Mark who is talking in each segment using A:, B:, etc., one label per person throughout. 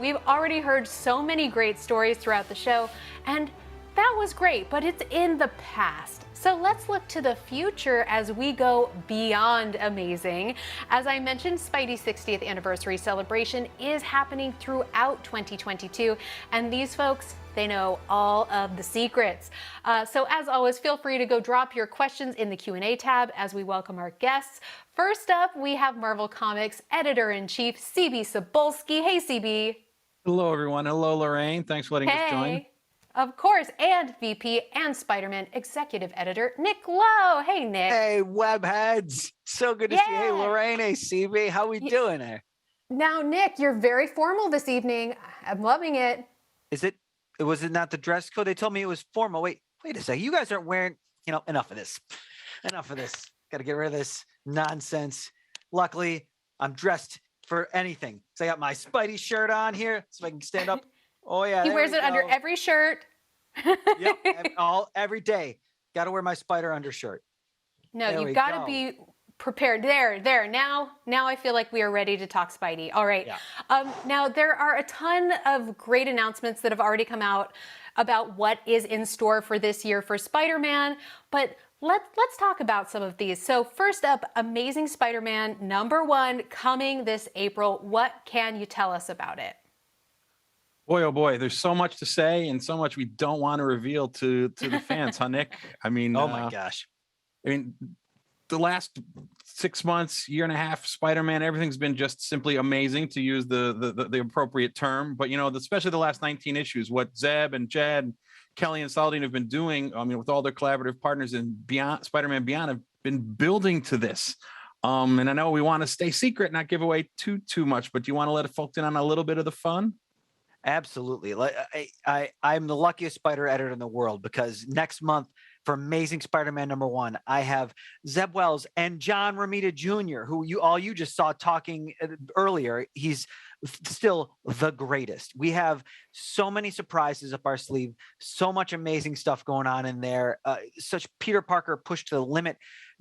A: We've already heard so many great stories throughout the show, and that was great, but it's in the past. So let's look to the future as we go beyond amazing. As I mentioned, Spidey's 60th anniversary celebration is happening throughout 2022, and these folks, they know all of the secrets. So as always, feel free to go drop your questions in the Q&A tab as we welcome our guests. First up, we have Marvel Comics Editor-in-Chief, CB Cebulski. Hey, CB.
B: Hello, everyone. Hello, Lorraine. Thanks for letting us join.
A: Of course, and VP and Spider-Man Executive Editor, Nick Lowe. Hey, Nick.
C: Hey, webheads. So good to see you. Hey, Lorraine. Hey, CB. How we doing there?
A: Now, Nick, you're very formal this evening. I'm loving it.
C: Was it not the dress code? They told me it was formal. Wait a second. You guys aren't wearing, enough of this. Enough of this. Got to get rid of this nonsense. Luckily, I'm dressed for anything. So I got my Spidey shirt on here so I can stand up. Oh, yeah.
A: He wears it under every shirt.
C: Yep. Every day. Got to wear my Spider undershirt.
A: No, you've got to be prepared. There. Now I feel like we are ready to talk Spidey. All right. Yeah. Now, there are a ton of great announcements that have already come out about what is in store for this year for Spider-Man. But let's talk about some of these. So first up, Amazing Spider-Man #1 coming this April. What can you tell us about it?
B: Boy, oh boy, there's so much to say and so much we don't want to reveal to the fans, huh, Nick? I mean,
C: oh my gosh.
B: I mean, the last 6 months, year and a half, Spider-Man, everything's been just simply amazing, to use the appropriate term. But, especially the last 19 issues, what Zeb and Jed, Kelly and Saladin have been doing, with all their collaborative partners and Beyond, Spider-Man Beyond, have been building to this. And I know we want to stay secret, not give away too much, but do you want to let folks in on a little bit of the fun?
C: Absolutely. I'm the luckiest Spider editor in the world, because next month for Amazing Spider-Man #1, I have Zeb Wells and John Romita Jr., who you just saw talking earlier. He's still the greatest. We have so many surprises up our sleeve, so much amazing stuff going on in there. Such Peter Parker pushed to the limit,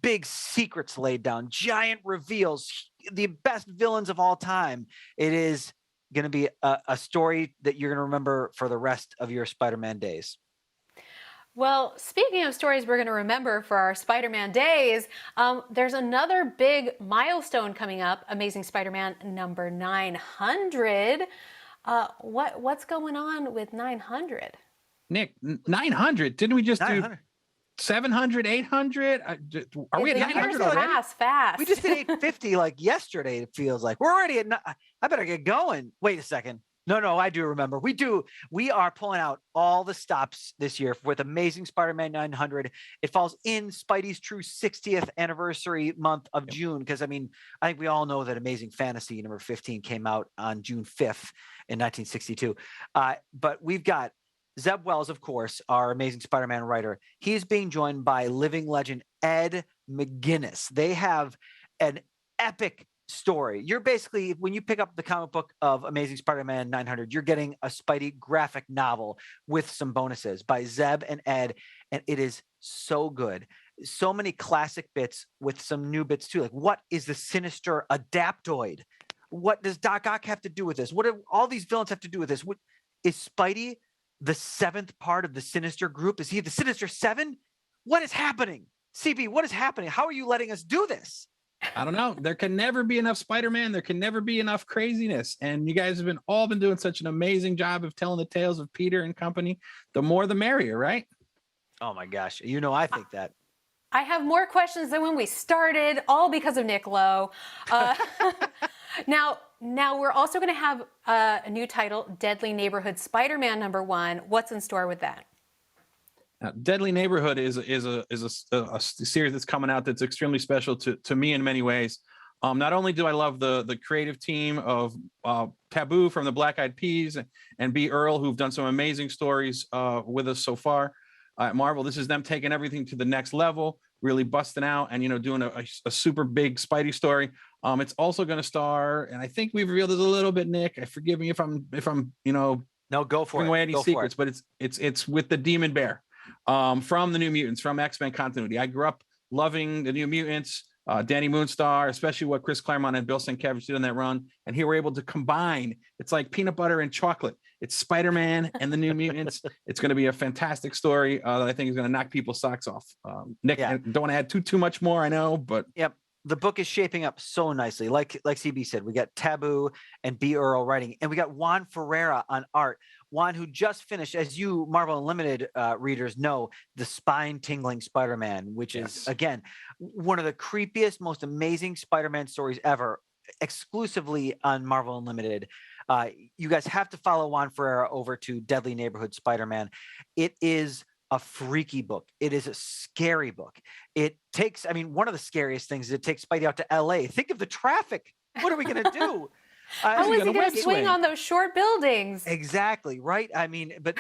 C: big secrets laid down, giant reveals, the best villains of all time. It is going to be a story that you're going to remember for the rest of your Spider-Man days.
A: Well, speaking of stories we're going to remember for our Spider-Man days, there's another big milestone coming up, Amazing Spider-Man #900. What's going on with 900?
B: Nick, 900? Didn't we just 900? Do 700, 800? Are we at 900 already?
A: Fast.
C: We just did 850 like yesterday, it feels like. We're already at, I better get going. Wait a second. No, I do remember. We are pulling out all the stops this year with Amazing Spider-Man 900. It falls in Spidey's true 60th anniversary month of June, because, I think we all know that Amazing Fantasy #15 came out on June 5th in 1962. But we've got Zeb Wells, of course, our Amazing Spider-Man writer. He's being joined by living legend Ed McGuinness. They have an epic story. You're basically, when you pick up the comic book of Amazing Spider-Man 900, you're getting a Spidey graphic novel with some bonuses by Zeb and Ed, and it is so good. So many classic bits with some new bits too. Like, what is the Sinister Adaptoid? What does Doc Ock have to do with this? What do all these villains have to do with this? What is Spidey the seventh part of the Sinister group? Is he the Sinister Seven? What is happening? CB, what is happening? How are you letting us do this?
B: I don't know. There can never be enough Spider-Man. There can never be enough craziness. And you guys have all been doing such an amazing job of telling the tales of Peter and company. The more, the merrier, right?
C: Oh my gosh. I think that.
A: I have more questions than when we started, all because of Nick Lowe. Now we're also going to have a new title, Deadly Neighborhood Spider-Man #1. What's in store with that?
B: Deadly Neighborhood is a series that's coming out that's extremely special to me in many ways. Not only do I love the creative team of Taboo from the Black Eyed Peas and B. Earl, who've done some amazing stories with us so far at Marvel. This is them taking everything to the next level, really busting out and doing a super big Spidey story. It's also going to star, and I think we've revealed this a little bit, Nick. Forgive me if I'm
C: no, go for it.
B: Away any secrets, but it's with the Demon Bear. From the New Mutants, from X-Men continuity. I grew up loving the New Mutants. Danny Moonstar, especially what Chris Claremont and Bill Sienkiewicz did on that run. And here we're able to combine. It's like peanut butter and chocolate. It's Spider-Man and the New Mutants. It's going to be a fantastic story that I think is going to knock people's socks off. Nick, I don't want to add too much more, I know, but
C: yep. The book is shaping up so nicely. Like CB said, we got Taboo and B. Earl writing, and we got Juan Ferreira on art. Juan, who just finished, as you Marvel Unlimited readers know, the spine-tingling Spider-Man, which is, again, one of the creepiest, most amazing Spider-Man stories ever, exclusively on Marvel Unlimited. You guys have to follow Juan Ferreira over to Deadly Neighborhood Spider-Man. It is a freaky book. It is a scary book. It takes, one of the scariest things is it takes Spidey out to LA. Think of the traffic. What are we going to do?
A: How is he going to swing on those short buildings?
C: Exactly. Right. But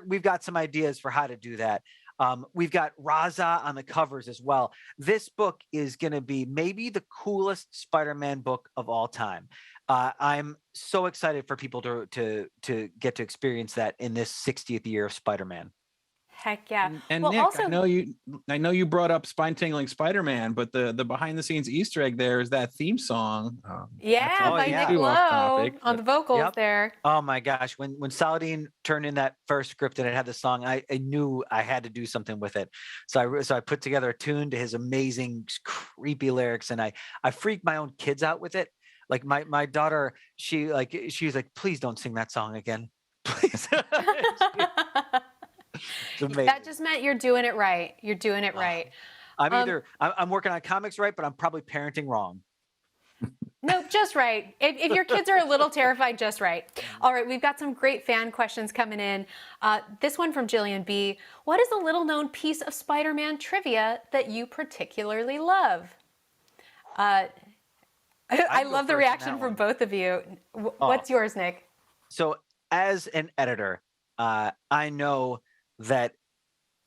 C: we've got some ideas for how to do that. We've got Raza on the covers as well. This book is going to be maybe the coolest Spider-Man book of all time. I'm so excited for people to get to experience that in this 60th year of Spider-Man.
A: Heck yeah.
B: And Nick, also, I know you brought up spine-tingling Spider-Man, but the behind-the-scenes Easter egg there is that theme song.
A: By Nick Lowe on the vocals there.
C: Oh my gosh. When Saladin turned in that first script and it had the song, I knew I had to do something with it. So I put together a tune to his amazing, creepy lyrics, and I freaked my own kids out with it. Like my daughter, she was like, please don't sing that song again. Please.
A: That just meant you're doing it right. You're doing it right.
C: I'm working on comics right, but I'm probably parenting wrong.
A: No, just right. If your kids are a little terrified, just right. All right, we've got some great fan questions coming in. This one from Jillian B. What is a little known piece of Spider-Man trivia that you particularly love? I love the reaction from both of you. What's yours, Nick?
C: So as an editor, I know that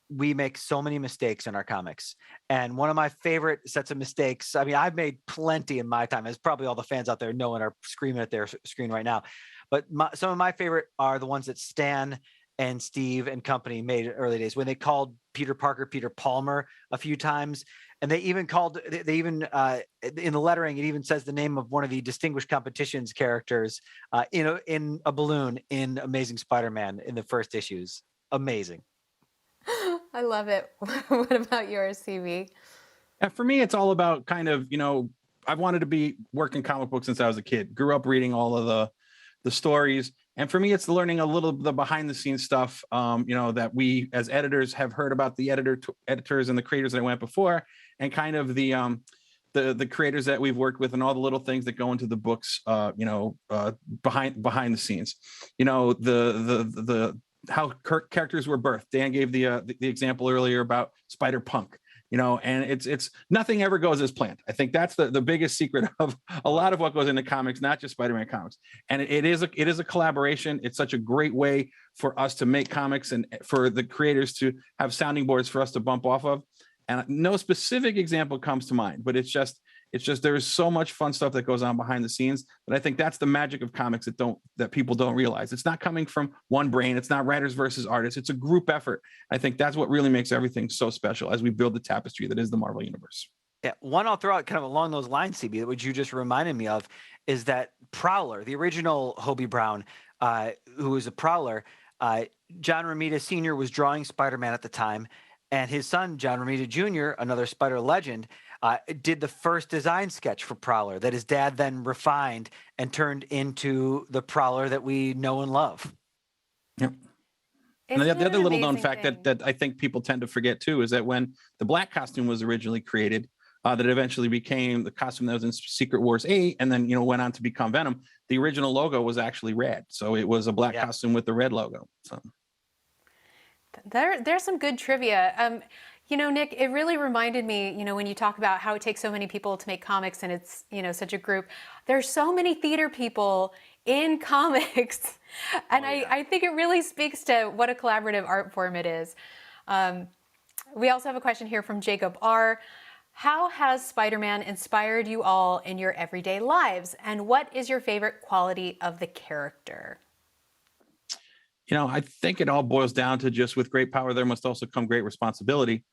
C: we make so many mistakes in our comics. And one of my favorite sets of mistakes, I've made plenty in my time, as probably all the fans out there know and are screaming at their screen right now. But some of my favorite are the ones that Stan and Steve and company made in early days, when they called Peter Parker Peter Palmer a few times. And they even in the lettering, it even says the name of one of the Distinguished Competitions characters in a balloon in Amazing Spider-Man in the first issues. Amazing.
A: I love it. What about yours, CB?
B: For me, it's all about kind of, I've wanted to be working comic books since I was a kid. Grew up reading all of the stories. And for me, it's learning a little the behind the scenes stuff, that we as editors have heard about the editors and the creators that went before, and kind of the creators that we've worked with and all the little things that go into the books, behind the scenes, the how characters were birthed. Dan gave the example earlier about Spider-Punk, and it's nothing ever goes as planned. I think that's the biggest secret of a lot of what goes into comics, not just Spider-Man comics. And it is a collaboration. It's such a great way for us to make comics and for the creators to have sounding boards for us to bump off of. And no specific example comes to mind, but it's just there's so much fun stuff that goes on behind the scenes. But I think that's the magic of comics that people don't realize. It's not coming from one brain. It's not writers versus artists. It's a group effort. I think that's what really makes everything so special as we build the tapestry that is the Marvel Universe.
C: Yeah, one I'll throw out kind of along those lines, CB, which you just reminded me of, is that Prowler, the original Hobie Brown, who was a Prowler. John Romita Sr. was drawing Spider-Man at the time, and his son, John Romita Jr., another Spider legend, did the first design sketch for Prowler that his dad then refined and turned into the Prowler that we know and love.
B: Yep. And the other little known fact that I think people tend to forget too is that when the black costume was originally created, that eventually became the costume that was in Secret Wars 8 and then went on to become Venom, the original logo was actually red. So it was a black costume with the red logo. So
A: there's some good trivia. Nick, it really reminded me, when you talk about how it takes so many people to make comics and it's, such a group, there's so many theater people in comics. And I think it really speaks to what a collaborative art form it is. We also have a question here from Jacob R. How has Spider-Man inspired you all in your everyday lives? And what is your favorite quality of the character?
B: I think it all boils down to just with great power, there must also come great responsibility.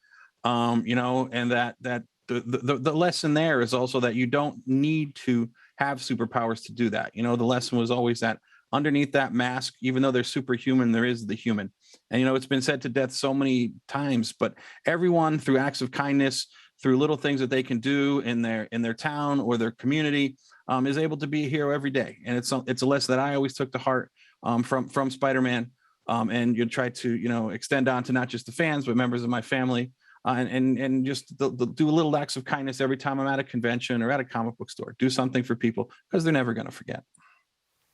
B: And that the lesson there is also that you don't need to have superpowers to do that. The lesson was always that underneath that mask, even though they're superhuman, there is the human. And it's been said to death so many times, but everyone, through acts of kindness, through little things that they can do in their town or their community, is able to be a hero every day. And it's a lesson that I always took to heart from Spider-Man, and you try to extend on to not just the fans but members of my family, and just do little acts of kindness every time I'm at a convention or at a comic book store. Do something for people, because they're never going to forget.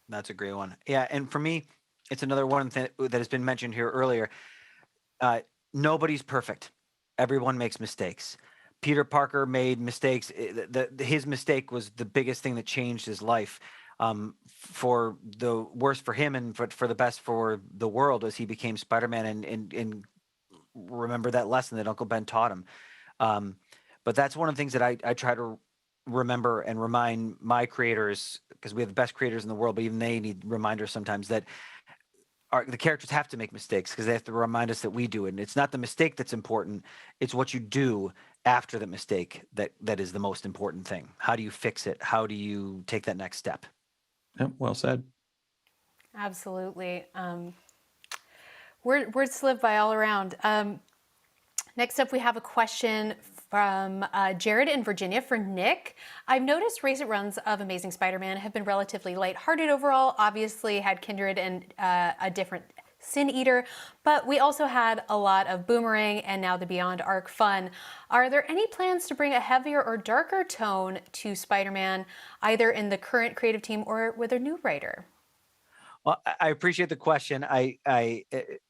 C: That's a great one. Yeah, and for me, it's another one that has been mentioned here earlier. Nobody's perfect. Everyone makes mistakes. Peter Parker made mistakes. His mistake was the biggest thing that changed his life, for the worst for him and for the best for the world, as he became Spider-Man and remember that lesson that Uncle Ben taught him. But that's one of the things that I try to remember and remind my creators, because we have the best creators in the world, but even they need reminders sometimes that the characters have to make mistakes, because they have to remind us that we do it. And it's not the mistake that's important. It's what you do after the mistake that is the most important thing. How do you fix it? How do you take that next step?
B: Yep, well said.
A: Absolutely. Words to live by all around. Next up, we have a question from Jared in Virginia for Nick. I've noticed recent runs of Amazing Spider-Man have been relatively lighthearted overall. Obviously had Kindred and a different Sin Eater, but we also had a lot of Boomerang and now the Beyond arc fun. Are there any plans to bring a heavier or darker tone to Spider-Man, either in the current creative team or with a new writer?
C: Well, I appreciate the question. I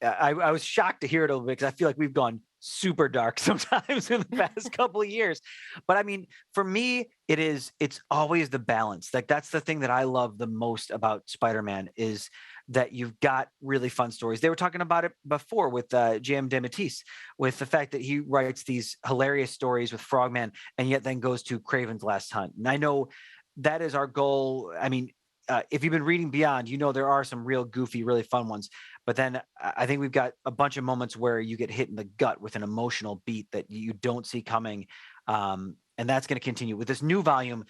C: was shocked to hear it a little bit, because I feel like we've gone super dark sometimes in the past couple of years. But I mean, for me, it's always the balance. Like, that's the thing that I love the most about Spider-Man, is that you've got really fun stories. They were talking about it before with J.M. DeMatteis, with the fact that he writes these hilarious stories with Frogman and yet then goes to Kraven's Last Hunt. And I know that is our goal. I mean, if you've been reading Beyond, there are some real goofy, really fun ones. But then I think we've got a bunch of moments where you get hit in the gut with an emotional beat that you don't see coming. And that's going to continue. With this new volume,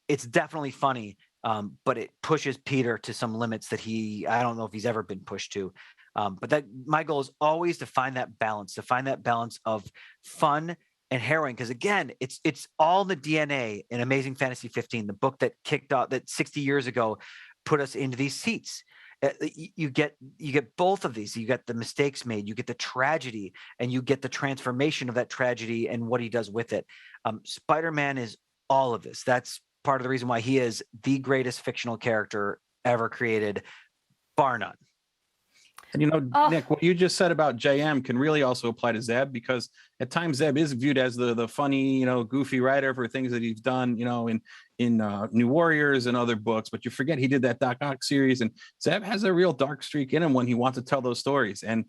C: it's definitely funny, but it pushes Peter to some limits that I don't know if he's ever been pushed to. But that my goal is always to find that balance of fun and harrowing, because again, it's all the DNA in Amazing Fantasy 15, the book that kicked off, that 60 years ago put us into these seats. You get both of these. You get the mistakes made, you get the tragedy, and you get the transformation of that tragedy and what he does with it. Spider-Man is all of this. That's part of the reason why he is the greatest fictional character ever created, bar none.
B: And Nick, what you just said about JM can really also apply to Zeb, because at times Zeb is viewed as the funny, goofy writer for things that he's done, in New Warriors and other books. But you forget he did that Doc Ock series, and Zeb has a real dark streak in him when he wants to tell those stories. And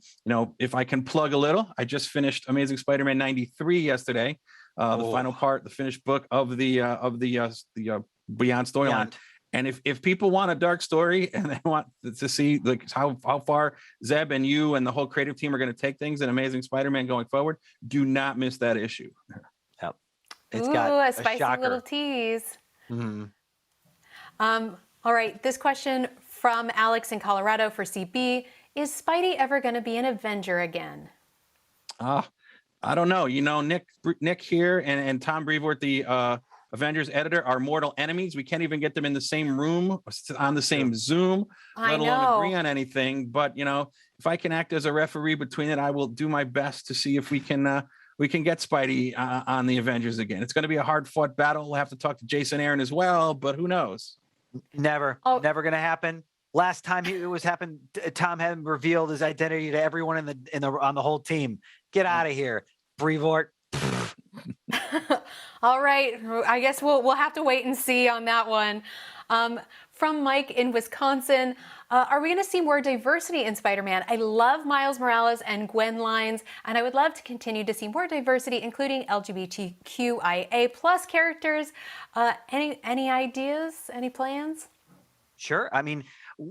B: if I can plug a little, I just finished Amazing Spider-Man 93 yesterday, the final part, the finished book of the Beyond storyline. And if people want a dark story and they want to see like how far Zeb and you and the whole creative team are going to take things in Amazing Spider-Man going forward, do not miss that issue.
C: Yep. It's got
A: a spicy
C: shocker.
A: little tease.
C: Mm-hmm.
A: All right, this question from Alex in Colorado for CB. Is Spidey ever going to be an Avenger again?
B: I don't know. Nick here and Tom Brevoort, the Avengers editor, are mortal enemies. We can't even get them in the same room, on the same Zoom, let alone agree on anything. But if I can act as a referee between it, I will do my best to see if we can get Spidey on the Avengers again. It's going to be a hard-fought battle. We'll have to talk to Jason Aaron as well, but who knows?
C: Never going to happen. Last time it was happened, Tom hadn't revealed his identity to everyone on the whole team. Get out of here, Brevoort.
A: All right, I guess we'll have to wait and see on that one. From Mike in Wisconsin, are we going to see more diversity in Spider-Man? I love Miles Morales and Gwen lines, and I would love to continue to see more diversity, including LGBTQIA plus characters. Any ideas? Any plans?
C: Sure. I mean,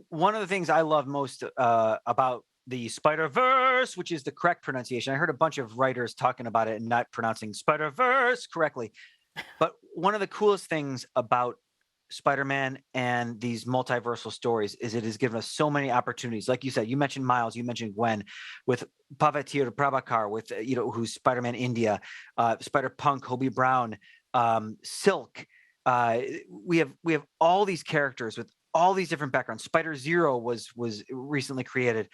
C: one of the things I love most about the Spider-Verse, which is the correct pronunciation. I heard a bunch of writers talking about it and not pronouncing Spider-Verse correctly. But one of the coolest things about Spider-Man and these multiversal stories is it has given us so many opportunities. Like you said, you mentioned Miles, you mentioned Gwen, with Pavatir Prabhakar, with who's Spider-Man India, Spider-Punk, Hobie Brown, Silk. We have all these characters with all these different backgrounds. Spider-Zero was recently created.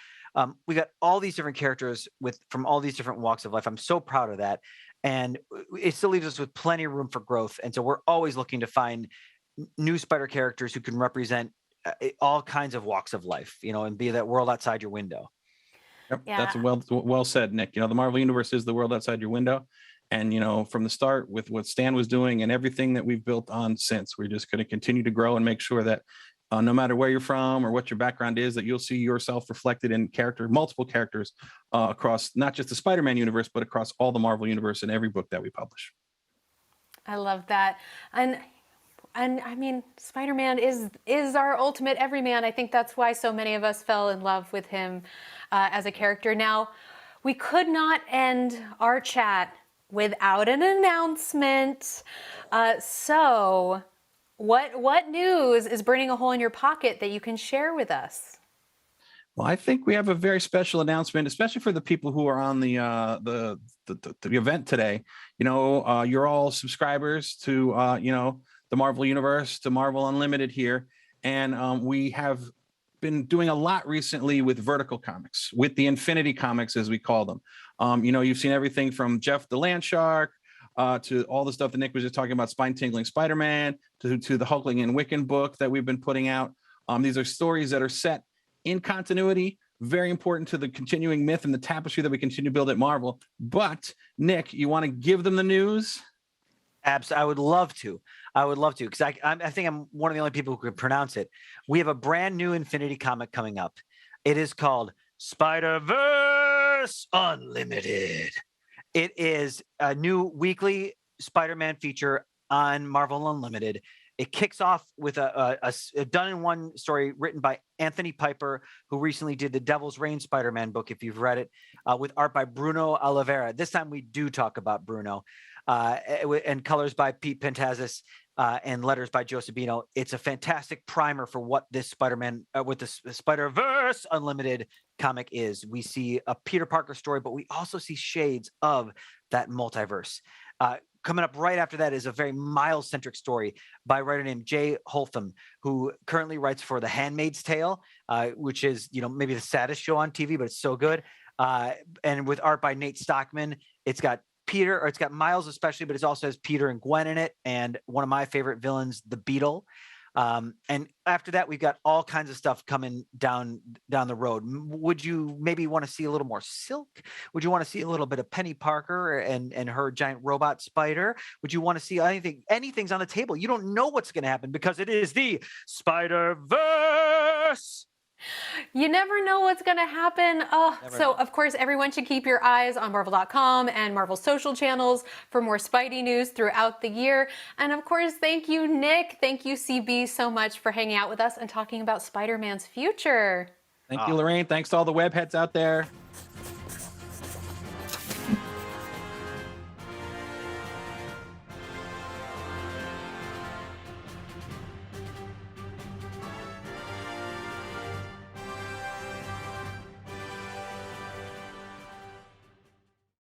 C: We got all these different characters from all these different walks of life. I'm so proud of that. And it still leaves us with plenty of room for growth. And so we're always looking to find new Spider characters who can represent all kinds of walks of life, and be that world outside your window.
B: Yep,
A: Yeah.
B: that's well said, Nick. The Marvel Universe is the world outside your window. And, from the start with what Stan was doing and everything that we've built on since, we're just going to continue to grow and make sure that no matter where you're from or what your background is, that you'll see yourself reflected in multiple characters across not just the Spider-Man universe, but across all the Marvel universe in every book that we publish.
A: I love that. And I mean, Spider-Man is our ultimate everyman. I think that's why so many of us fell in love with him as a character. Now, we could not end our chat without an announcement. So what news is burning a hole in your pocket that you can share with us?
B: Well, I think we have a very special announcement, especially for the people who are on the event today. You're all subscribers to the Marvel Universe, to Marvel Unlimited here, and we have been doing a lot recently with vertical comics, with the Infinity Comics, as we call them. You've seen everything from Jeff the Land Shark to all the stuff that Nick was just talking about, spine-tingling Spider-Man, to the Hulkling and Wiccan book that we've been putting out. These are stories that are set in continuity, very important to the continuing myth and the tapestry that we continue to build at Marvel. But Nick, you want to give them the news?
C: Absolutely. I would love to, because I think I'm one of the only people who can pronounce it. We have a brand new Infinity comic coming up. It is called Spider-Verse Unlimited. It is a new weekly Spider-Man feature on Marvel Unlimited. It kicks off with a done-in-one story written by Anthony Piper, who recently did the Devil's Reign Spider-Man book, if you've read it, with art by Bruno Oliveira. This time we do talk about Bruno, and colors by Pete Pentazis, and letters by Joe Sabino. It's a fantastic primer for what this Spider-Man, what the Spider-Verse Unlimited comic is. We see a Peter Parker story, but we also see shades of that multiverse. Coming up right after that is a very Miles-centric story by a writer named Jay Holtham, who currently writes for The Handmaid's Tale, which is, maybe the saddest show on TV, but it's so good. And with art by Nate Stockman. It's got Miles especially, but it also has Peter and Gwen in it, and one of my favorite villains, the Beetle. And after that, we've got all kinds of stuff coming down the road. Would you maybe want to see a little more Silk? Would you want to see a little bit of Penny Parker and her giant robot spider? Would you want to see anything? Anything's on the table. You don't know what's going to happen because it is the Spider-Verse.
A: You never know what's going to happen. Of course, everyone should keep your eyes on Marvel.com and Marvel's social channels for more Spidey news throughout the year. And of course, thank you, Nick. Thank you, CB, so much for hanging out with us and talking about Spider-Man's future.
B: Thank you, Lorraine. Thanks to all the webheads out there.